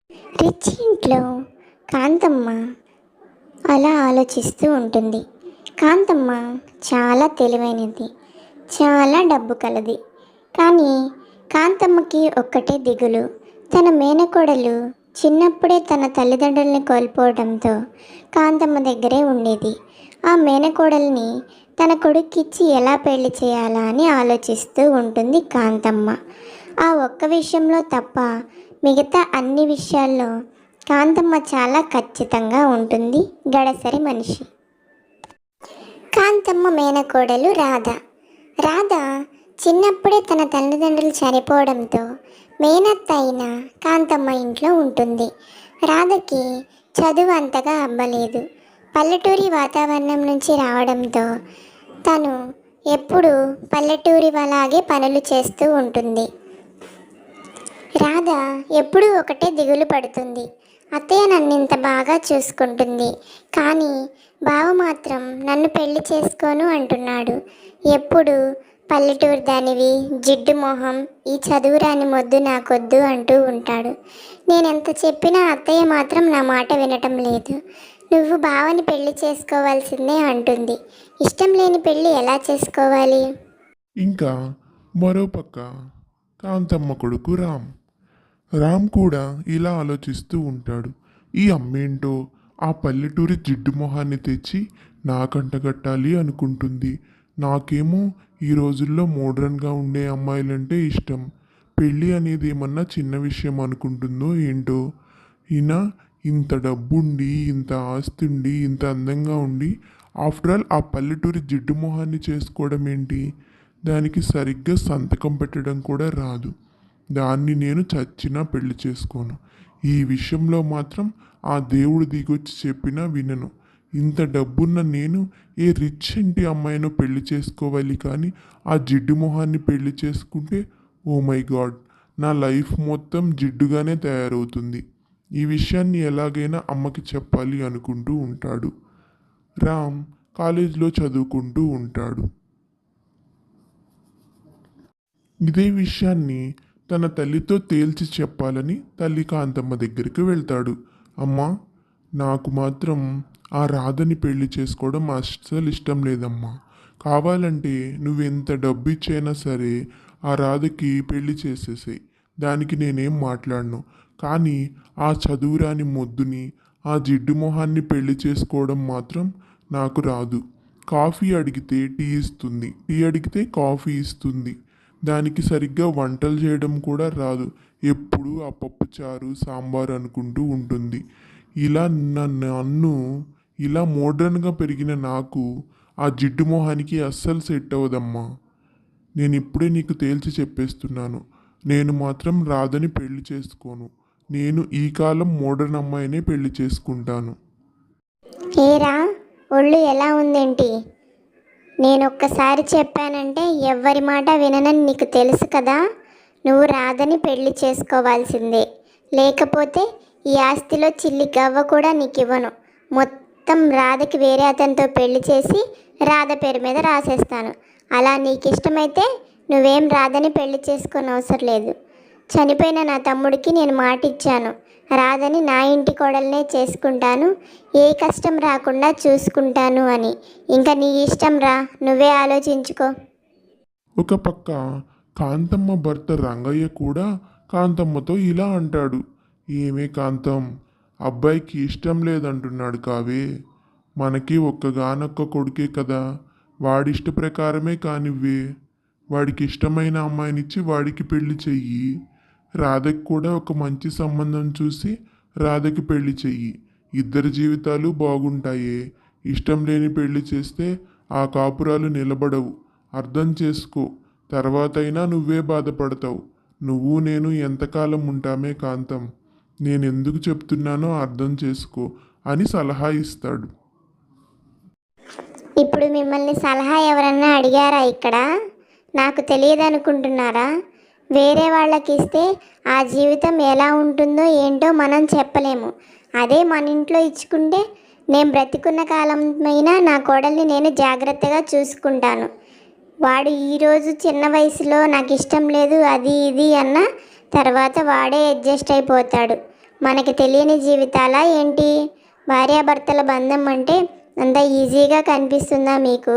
Rich ఇంట్లో కాంతమ్మ అలా ఆలోచిస్తూ ఉంటుంది. కాంతమ్మ చాలా తెలివైనది, చాలా డబ్బు కలది. కానీ కాంతమ్మకి ఒక్కటే దిగులు. తన మేనకోడలు చిన్నప్పుడే తన తల్లిదండ్రుల్ని కోల్పోవడంతో కాంతమ్మ దగ్గరే ఉండేది. ఆ మేనకోడల్ని తన కొడుక్కిచ్చి ఎలా పెళ్లి చేయాలా అని ఆలోచిస్తూ ఉంటుంది కాంతమ్మ. ఆ ఒక్క విషయంలో తప్ప మిగతా అన్ని విషయాల్లో కాంతమ్మ చాలా ఖచ్చితంగా ఉంటుంది. గడసరి మనిషి. కాంతమ్మ మేనకోడలు రాధ. రాధ చిన్నప్పుడే తన తల్లిదండ్రులు చనిపోవడంతో మేనత్త అయిన కాంతమ్మ ఇంట్లో ఉంటుంది. రాధకి చదువు అంతగా అబ్బలేదు. పల్లెటూరి వాతావరణం నుంచి రావడంతో తను ఎప్పుడూ పల్లెటూరి అలాగే పనులు చేస్తూ ఉంటుంది. రాధ ఎప్పుడూ ఒకటే దిగులు పడుతుంది. అత్తయ్య నన్ను ఇంత బాగా చూసుకుంటుంది, కానీ బావ మాత్రం నన్ను పెళ్లి చేసుకోను అంటున్నాడు. ఎప్పుడు పల్లెటూరు దానివి, జిడ్డు మొహం, ఈ చదువురాని మొద్దు నాకొద్దు అంటూ ఉంటాడు. నేనెంత చెప్పినా అత్తయ్య మాత్రం నా మాట వినటం లేదు. నువ్వు బావని పెళ్లి చేసుకోవాల్సిందే అంటుంది. ఇష్టం లేని పెళ్లి ఎలా చేసుకోవాలి? ఇంకా మరోపక్క కాంతమ్మ కొడుకు రామ్. రామ్ కూడా ఇలా ఆలోచిస్తూ ఉంటాడు. ఈ అమ్మేంటో ఆ పల్లెటూరి జిడ్డు మొహాన్ని తెచ్చి నాకంటగట్టాలి అనుకుంటుంది. నాకేమో ఈ రోజుల్లో మోడ్రన్గా ఉండే అమ్మాయిలంటే ఇష్టం. పెళ్ళి అనేది ఏమన్నా చిన్న విషయం అనుకుంటుందో ఏంటో. ఈయన ఇంత డబ్బుండి, ఇంత ఆస్తి ఉండి, ఇంత అందంగా ఉండి, ఆఫ్టర్ ఆల్ ఆ పల్లెటూరి జిడ్డు మొహాన్ని చేసుకోవడం ఏంటి? దానికి సరిగ్గా సంతకం పెట్టడం కూడా రాదు. దాన్ని నేను చచ్చినా పెళ్లి చేసుకోను. ఈ విషయంలో మాత్రం ఆ దేవుడు దిగొచ్చి చెప్పినా వినను. ఇంత డబ్బున్న నేను ఏ రిచ్ ఇంటి అమ్మాయినో పెళ్లి చేసుకోవాలి, కానీ ఆ జిడ్డు మొహాన్ని పెళ్లి చేసుకుంటే ఓ మై గాడ్, నా లైఫ్ మొత్తం జిడ్డుగానే తయారవుతుంది. ఈ విషయాన్ని ఎలాగైనా అమ్మకి చెప్పాలి అనుకుంటూ ఉంటాడు. రామ్ కాలేజీలో చదువుకుంటూ ఉంటాడు. ఇదే విషయాన్ని తన తల్లితో తేల్చి చెప్పాలని తల్లి కాంతమ్మ దగ్గరికి వెళ్తాడు. అమ్మా, నాకు మాత్రం ఆ రాధని పెళ్లి చేసుకోవడం అస్సలు ఇష్టం లేదమ్మా. కావాలంటే నువ్వెంత డబ్బు ఇచ్చైనా సరే ఆ రాధకి పెళ్లి చేసేసాయి, దానికి నేనేం మాట్లాడను. కానీ ఆ చదువురాని మొద్దుని, ఆ జిడ్డు మొహాన్ని పెళ్లి చేసుకోవడం మాత్రం నాకు రాదు. కాఫీ అడిగితే టీ ఇస్తుంది, టీ అడిగితే కాఫీ ఇస్తుంది. దానికి సరిగ్గా వంటలు చేయడం కూడా రాదు. ఎప్పుడూ ఆ పప్పుచారు సాంబార్ అనుకుంటూ ఉంటుంది. ఇలా నన్ను ఇలా మోడ్రన్గా పెరిగిన నాకు ఆ జిడ్డు మొహానికి అస్సలు సెట్ అవ్వదమ్మా. నేను ఇప్పుడే నీకు తేల్చి చెప్పేస్తున్నాను, నేను మాత్రం రాధని పెళ్లి చేసుకోను. నేను ఈ కాలం మోడర్న్ అమ్మాయినే పెళ్లి చేసుకుంటాను. ఏరా, ఒళ్ళు ఎలా ఉందేంటి? నేనొక్కసారి చెప్పానంటే ఎవ్వరి మాట విననని నీకు తెలుసు కదా. నువ్వు రాధని పెళ్లి చేసుకోవాల్సిందే, లేకపోతే ఈ ఆస్తిలో చిల్లి గవ్వ కూడా నీకు ఇవ్వను. మొత్తం రాధకి వేరే అతనితో పెళ్లి చేసి రాధ పేరు మీద రాసేస్తాను. అలా నీకు ఇష్టమైతే నువ్వేం రాధని పెళ్లి చేసుకొని అవసరం లేదు. చనిపోయిన నా తమ్ముడికి నేను మాట ఇచ్చాను, రాధని నా ఇంటి కోడలనే చేసుకుంటాను, ఏ కష్టం రాకుండా చూసుకుంటాను అని. ఇంకా నీ ఇష్టం రా, నువ్వే ఆలోచించుకో. ఒక పక్క కాంతమ్మ భర్త రంగయ్య కూడా కాంతమ్మతో ఇలా అంటాడు. ఏమే కాంతం, అబ్బాయికి ఇష్టం లేదంటున్నాడు కావే. మనకి ఒక్కగానొక్క కొడుకే కదా, వాడిష్ట ప్రకారమే కానివ్వే. వాడికి ఇష్టమైన అమ్మాయినిచ్చి వాడికి పెళ్లి చెయ్యి. రాధకి కూడా ఒక మంచి సంబంధం చూసి రాధకి పెళ్లి చెయ్యి. ఇద్దరి జీవితాలు బాగుంటాయే. ఇష్టం లేని పెళ్లి చేస్తే ఆ కాపురాలు నిలబడవు. అర్థం చేసుకో. తర్వాతైనా నువ్వే బాధపడతావు. నువ్వు నేను ఎంతకాలం ఉంటామే కాంతం. నేనెందుకు చెప్తున్నానో అర్థం చేసుకో అని సలహా ఇస్తాడు. ఇప్పుడు మిమ్మల్ని సలహా ఎవరన్నా అడిగారా ఇక్కడ? నాకు తెలియదనుకుంటున్నారా? వేరే వాళ్ళకి ఇస్తే ఆ జీవితం ఎలా ఉంటుందో ఏంటో మనం చెప్పలేము. అదే మన ఇంట్లో ఇచ్చుకుంటే నేను బ్రతికున్న కాలమైనా నా కోడల్ని నేను జాగ్రత్తగా చూసుకుంటాను. వాడు ఈరోజు చిన్న వయసులో నాకు ఇష్టం లేదు అది ఇది అన్న తర్వాత వాడే అడ్జస్ట్ అయిపోతాడు. మనకి తెలియని జీవితాలా ఏంటి? భార్యాభర్తల బంధం అంటే అంత ఈజీగా కనిపిస్తుందా మీకు?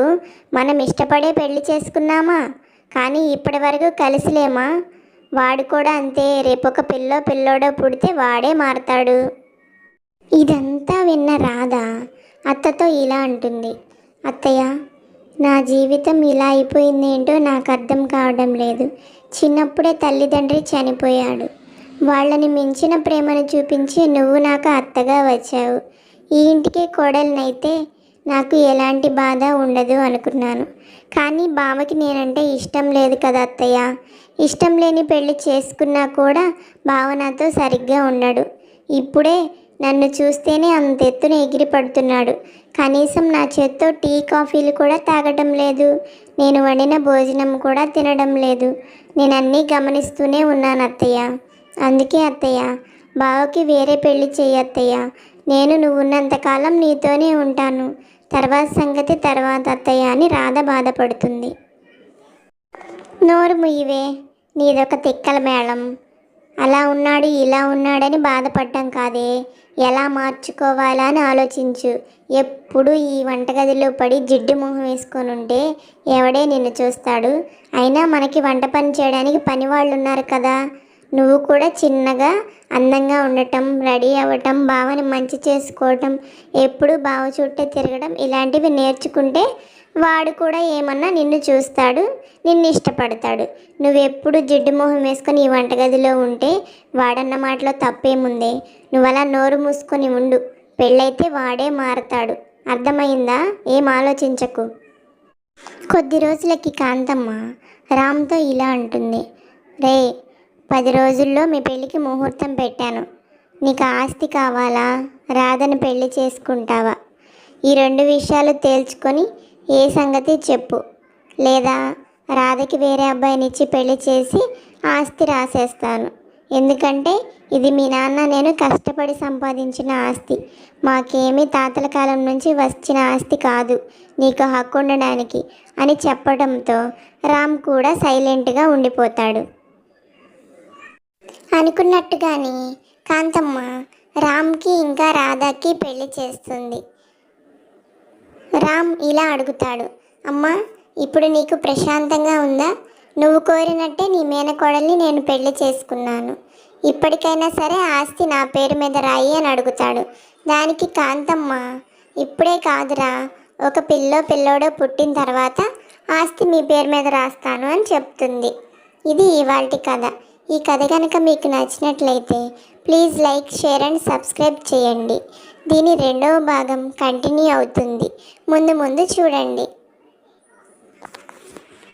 మనం ఇష్టపడే పెళ్లి చేసుకున్నామా, కానీ ఇప్పటి వరకు కలిసిలేమా? వాడు కూడా అంతే, రేపొక పిల్లోడో పుడితే వాడే మారతాడు. ఇదంతా విన్న రాధ అత్తతో ఇలా అంటుంది. అత్తయ్య, నా జీవితం ఇలా అయిపోయిందేంటో నాకు అర్థం కావడం లేదు. చిన్నప్పుడే తల్లిదండ్రి చనిపోయాడు. వాళ్ళని మించిన ప్రేమను చూపించి నువ్వు నాకు అత్తగా వచ్చావు. ఈ ఇంటికే కోడలినైతే నాకు ఎలాంటి బాధ ఉండదు అనుకున్నాను. కానీ బావకి నేనంటే ఇష్టం లేదు కదా అత్తయ్య. ఇష్టం లేని పెళ్లి చేసుకున్నా కూడా బావ నాతో సరిగ్గా ఉండడు. ఇప్పుడే నన్ను చూస్తేనే అంత ఎత్తున ఎగిరి పడుతున్నాడు. కనీసం నా చేత్తో టీ కాఫీలు కూడా తాగడం లేదు. నేను వండిన భోజనం కూడా తినడం లేదు. నేను అన్నీ గమనిస్తూనే ఉన్నాను అత్తయ్య. అందుకే అత్తయ్య, బావకి వేరే పెళ్లి చెయ్యత్తయ్య. నేను నువ్వున్నంతకాలం నీతోనే ఉంటాను. తర్వాత సంగతి తర్వాత అత్తయ్య అని రాధ బాధపడుతుంది. నోరు ముయ్యవే, నీదొక తిక్కల మేళం. అలా ఉన్నాడు ఇలా ఉన్నాడని బాధపడటం కాదే, ఎలా మార్చుకోవాలా అని ఆలోచించు. ఎప్పుడు ఈ వంటగదిలో పడి జిడ్డు మొహం వేసుకొని ఉంటే ఎవడే నిన్ను చూస్తాడు? అయినా మనకి వంట పని చేయడానికి పని వాళ్ళు ఉన్నారు కదా. నువ్వు కూడా చిన్నగా అందంగా ఉండటం, రెడీ అవ్వటం, బావని మంచి చేసుకోవటం, ఎప్పుడు బావ చుట్టే తిరగడం, ఇలాంటివి నేర్చుకుంటే వాడు కూడా ఏమన్నా నిన్ను చూస్తాడు, నిన్ను ఇష్టపడతాడు. నువ్వెప్పుడు జిడ్డు మొహం వేసుకొని ఈ వంటగదిలో ఉంటే వాడన్న మాటలో తప్పేముందే? నువ్వలా నోరు మూసుకొని ఉండు. పెళ్ళైతే వాడే మారతాడు. అర్థమైందా? ఏం ఆలోచించకు. కొద్ది రోజులకి కాంతమ్మ రామ్తో ఇలా అంటుంది. రే, 10 రోజుల్లో మీ పెళ్ళికి ముహూర్తం పెట్టాను. నీకు ఆస్తి కావాలా, రాధని పెళ్లి చేసుకుంటావా? ఈ 2 విషయాలు తేల్చుకొని ఏ సంగతి చెప్పు. లేదా రాధకి వేరే అబ్బాయినిచ్చి పెళ్లి చేసి ఆస్తి రాసేస్తాను. ఎందుకంటే ఇది మీ నాన్న నేను కష్టపడి సంపాదించిన ఆస్తి. మాకేమీ తాతల కాలం నుంచి వచ్చిన ఆస్తి కాదు నీకు హక్కు ఉండడానికి అని చెప్పడంతో రామ్ కూడా సైలెంట్గా ఉండిపోతాడు. అనుకున్నట్టుగానే కాంతమ్మ రామ్కి ఇంకా రాధాకి పెళ్లి చేస్తుంది. రామ్ ఇలా అడుగుతాడు. అమ్మా, ఇప్పుడు నీకు ప్రశాంతంగా ఉందా? నువ్వు కోరినట్టే నీ మేనకోడల్ని నేను పెళ్లి చేసుకున్నాను. ఇప్పటికైనా సరే ఆస్తి నా పేరు మీద రాయి అని అడుగుతాడు. దానికి కాంతమ్మ, ఇప్పుడే కాదురా, ఒక పిల్లోడో పుట్టిన తర్వాత ఆస్తి మీ పేరు మీద రాస్తాను అని చెప్తుంది. ఇది ఇవాల్టి కథ. ఈ కథ కనుక మీకు నచ్చినట్లయితే please like, share and subscribe చేయండి. దీని 2వ భాగం కంటిన్యూ అవుతుంది. ముందు చూడండి.